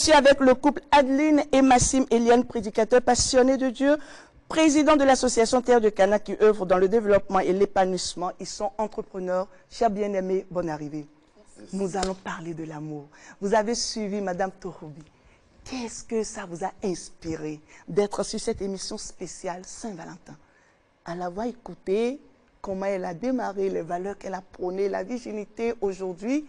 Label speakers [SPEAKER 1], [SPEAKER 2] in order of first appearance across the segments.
[SPEAKER 1] suis avec le couple Adeline et Massim Eliane, prédicateurs passionnés de Dieu, président de l'association Terre de Cana qui œuvre dans le développement et l'épanouissement. Ils sont entrepreneurs. Chers bien-aimés, bonne arrivée. Merci. Nous allons parler de l'amour. Vous avez suivi Madame Torobi. Qu'est-ce que ça vous a inspiré d'être sur cette émission spéciale Saint-Valentin? À l'avoir écouté, comment elle a démarré, les valeurs qu'elle a prônées, la virginité aujourd'hui.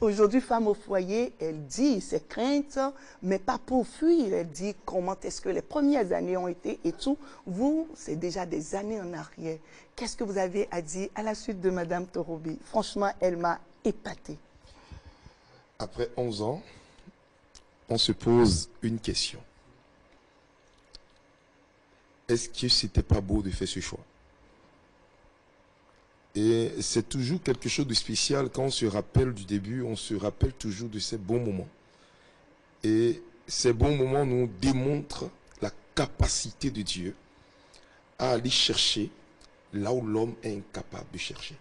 [SPEAKER 1] Aujourd'hui, femme au foyer, elle dit ses craintes, mais pas pour fuir. Elle dit comment est-ce que les premières années ont été et tout. Vous, c'est déjà des années en arrière. Qu'est-ce que vous avez à dire à la suite de Madame Torobi? Franchement, elle m'a épatée.
[SPEAKER 2] Après 11 ans, on se pose une question. Est-ce que c'était pas beau de faire ce choix? Et c'est toujours quelque chose de spécial quand on se rappelle du début, on se rappelle toujours de ces bons moments. Et ces bons moments nous démontrent la capacité de Dieu à aller chercher là où l'homme est incapable de chercher.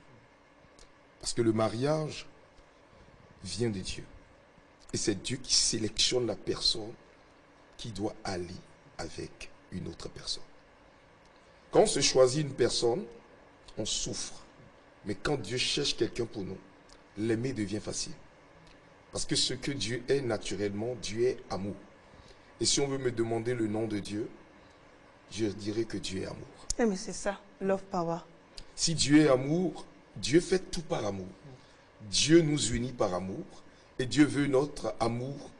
[SPEAKER 2] Parce que le mariage vient de Dieu. Et c'est Dieu qui sélectionne la personne qui doit aller avec une autre personne. Quand on se choisit une personne, on souffre. Mais quand Dieu cherche quelqu'un pour nous, l'aimer devient facile. Parce que ce que Dieu est naturellement, Dieu est amour. Et si on veut me demander le nom de Dieu, je dirais que Dieu est amour.
[SPEAKER 1] Eh mais c'est ça, love power.
[SPEAKER 2] Si Dieu est amour, Dieu fait tout par amour. Dieu nous unit par amour. Et Dieu veut notre amour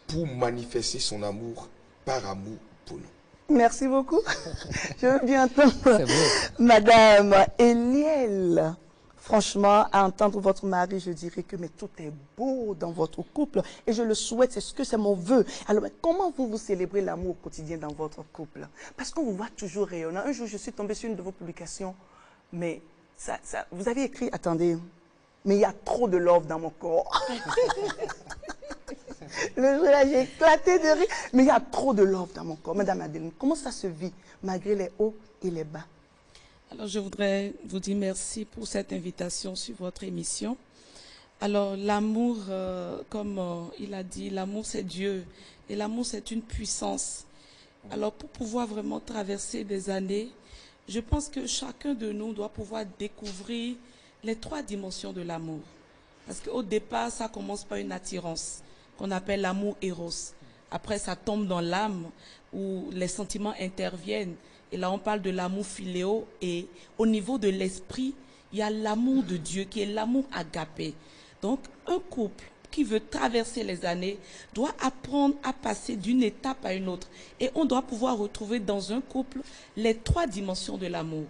[SPEAKER 2] pour manifester son amour par amour pour nous.
[SPEAKER 1] Merci beaucoup. Je veux bien entendre Madame Eliel. Franchement, à entendre votre mari, je dirais que mais tout est beau dans votre couple et je le souhaite, c'est ce que c'est mon vœu. Alors, comment vous célébrez l'amour au quotidien dans votre couple? Parce qu'on vous voit toujours rayonnant. Un jour, je suis tombée sur une de vos publications, mais vous avez écrit, attendez, mais il y a trop de love dans mon corps. Le jour-là, j'ai éclaté de rire, mais il y a trop de love dans mon corps. Madame Adeline, comment ça se vit malgré les hauts et les bas?
[SPEAKER 3] Alors, je voudrais vous dire merci pour cette invitation sur votre émission. Alors, l'amour, comme il a dit, l'amour c'est Dieu et l'amour c'est une puissance. Alors, pour pouvoir vraiment traverser des années, je pense que chacun de nous doit pouvoir découvrir les 3 dimensions de l'amour. Parce qu'au départ, ça commence par une attirance qu'on appelle l'amour éros. Après, ça tombe dans l'âme où les sentiments interviennent. Et là, on parle de l'amour philéo. Et au niveau de l'esprit, il y a l'amour de Dieu qui est l'amour agapé. Donc, un couple qui veut traverser les années doit apprendre à passer d'une étape à une autre. Et on doit pouvoir retrouver dans un couple les 3 dimensions de l'amour.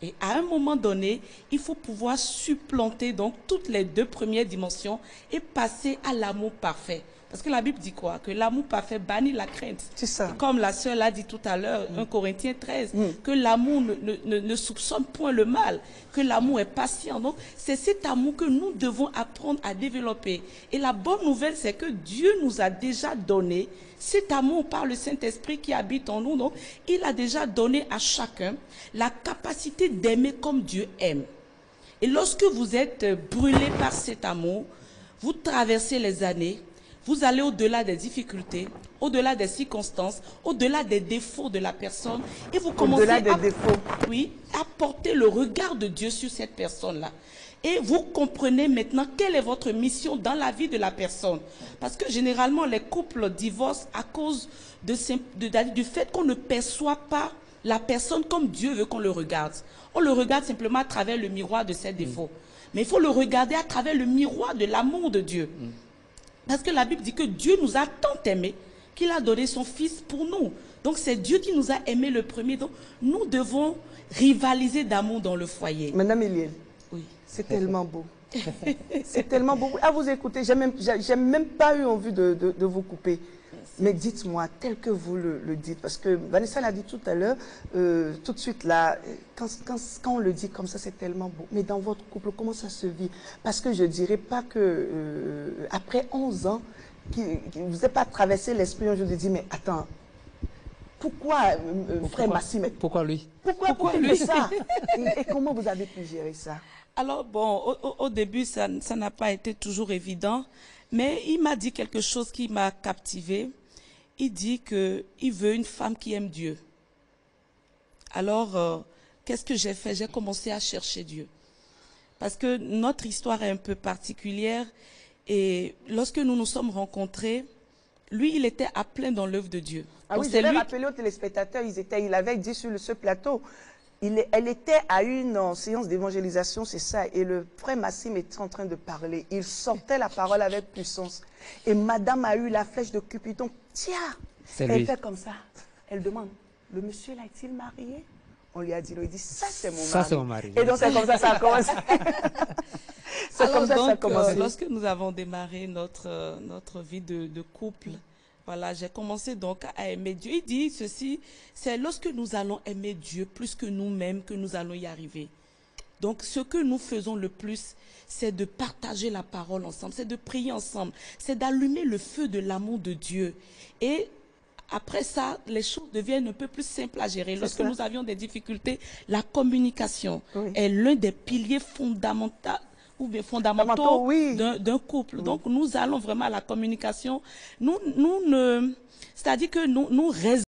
[SPEAKER 3] Et à un moment donné, il faut pouvoir supplanter donc toutes les 2 premières dimensions et passer à l'amour parfait. Parce que la Bible dit quoi? Que l'amour parfait bannit la crainte.
[SPEAKER 1] C'est ça.
[SPEAKER 3] Et comme la sœur l'a dit tout à l'heure, 1 Corinthiens 13, que l'amour ne soupçonne point le mal, que l'amour est patient. Donc, c'est cet amour que nous devons apprendre à développer. Et la bonne nouvelle, c'est que Dieu nous a déjà donné cet amour par le Saint-Esprit qui habite en nous. Donc, il a déjà donné à chacun la capacité d'aimer comme Dieu aime. Et lorsque vous êtes brûlé par cet amour, vous traversez les années, vous allez au-delà des difficultés, au-delà des circonstances, au-delà des défauts de la personne et vous commencez à porter le regard de Dieu sur cette personne-là. Et vous comprenez maintenant quelle est votre mission dans la vie de la personne. Parce que généralement, les couples divorcent à cause du fait qu'on ne perçoit pas la personne comme Dieu veut qu'on le regarde. On le regarde simplement à travers le miroir de ses défauts. Mais il faut le regarder à travers le miroir de l'amour de Dieu. Parce que la Bible dit que Dieu nous a tant aimés qu'il a donné son Fils pour nous. Donc c'est Dieu qui nous a aimés le premier. Donc nous devons rivaliser d'amour dans le foyer.
[SPEAKER 1] Madame Eliel,
[SPEAKER 3] oui.
[SPEAKER 1] C'est tellement beau. C'est tellement beau. À vous écouter, j'ai même pas eu envie de vous couper. Mais dites-moi, tel que vous le dites, parce que Vanessa l'a dit tout à l'heure, tout de suite là, quand on le dit comme ça, c'est tellement beau. Mais dans votre couple, comment ça se vit? Parce que je ne dirais pas que, après 11 ans, vous n'avez pas traversé l'esprit un jour de dire, mais attends, Pourquoi, frère Massime?
[SPEAKER 4] Pourquoi lui?
[SPEAKER 1] Pourquoi lui ça? Et comment vous avez pu gérer ça?
[SPEAKER 3] Alors bon, au début, ça n'a pas été toujours évident, mais il m'a dit quelque chose qui m'a captivée. Il dit qu'il veut une femme qui aime Dieu. Alors, qu'est-ce que j'ai fait? J'ai commencé à chercher Dieu. Parce que notre histoire est un peu particulière et lorsque nous nous sommes rencontrés, lui, il était à plein dans l'œuvre de Dieu.
[SPEAKER 1] Ah oui, je vais rappeler aux téléspectateurs, il avait dit sur ce plateau, elle était à une séance d'évangélisation, c'est ça, et le frère Massime était en train de parler. Il sortait la parole avec puissance. Et madame a eu la flèche de Cupidon. Tiens, elle fait comme ça. Elle demande, le monsieur là est-il marié? On lui a dit, il dit, ça c'est mon mari.
[SPEAKER 4] Ça c'est mon mari.
[SPEAKER 1] Et donc c'est comme ça ça a commencé. C'est comme ça ça a commencé.
[SPEAKER 3] Lorsque nous avons démarré notre vie de couple, voilà, j'ai commencé donc à aimer Dieu. Il dit ceci, c'est lorsque nous allons aimer Dieu plus que nous-mêmes que nous allons y arriver. Donc ce que nous faisons le plus, c'est de partager la parole ensemble, c'est de prier ensemble, c'est d'allumer le feu de l'amour de Dieu. Et après ça, les choses deviennent un peu plus simples à gérer. Lorsque nous avions des difficultés, la communication est l'un des piliers fondamentaux d'un couple. Donc, nous allons vraiment à la communication. C'est-à-dire que nous raisonnons.